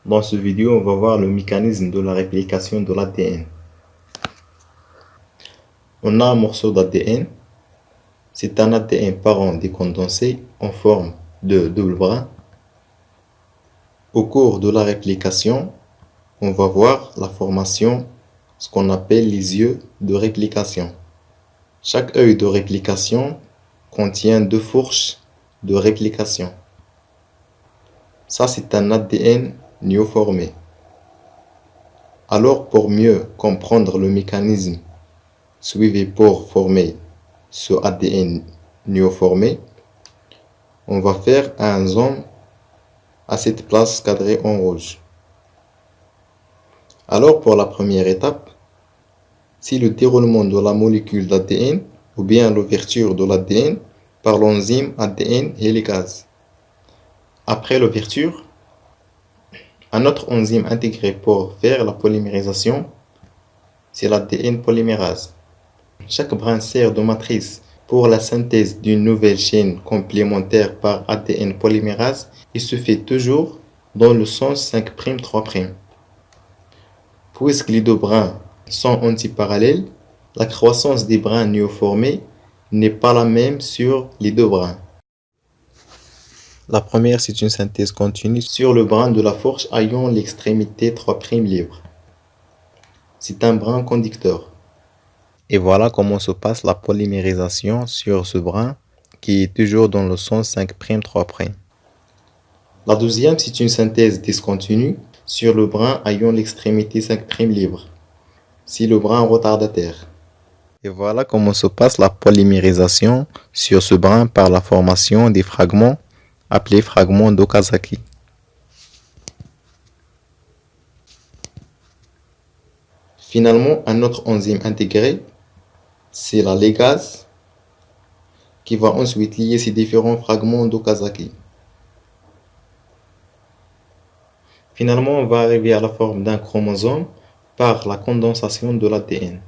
Dans cette vidéo, on va voir le mécanisme de la réplication de l'ADN. On a un morceau d'ADN. C'est un ADN parent décondensé en forme de double brin. Au cours de la réplication, on va voir la formation, ce qu'on appelle les yeux de réplication. Chaque œil de réplication contient deux fourches de réplication. Ça, c'est un ADN néoformé. Alors, pour mieux comprendre le mécanisme suivi pour former ce ADN néoformé, on va faire un zoom à cette place cadrée en rouge. Alors, pour la première étape, si le déroulement de la molécule d'ADN ou bien l'ouverture de l'ADN par l'enzyme ADN hélicase. Après l'ouverture, un autre enzyme intégré pour faire la polymérisation, c'est l'ADN polymérase. Chaque brin sert de matrice pour la synthèse d'une nouvelle chaîne complémentaire par ADN polymérase et se fait toujours dans le sens 5' 3'. Puisque les deux brins sont antiparallèles, la croissance des brins néoformés n'est pas la même sur les deux brins. La première, c'est une synthèse continue sur le brin de la fourche ayant l'extrémité 3' libre. C'est un brin conducteur. Et voilà comment se passe la polymérisation sur ce brin qui est toujours dans le sens 5' 3'. La deuxième, c'est une synthèse discontinue sur le brin ayant l'extrémité 5' libre. C'est le brin retardataire. Et voilà comment se passe la polymérisation sur ce brin par la formation des fragments appelés fragments d'Okazaki. Finalement, un autre enzyme intégré, c'est la légase, qui va ensuite lier ces différents fragments d'Okazaki. Finalement, on va arriver à la forme d'un chromosome par la condensation de l'ADN.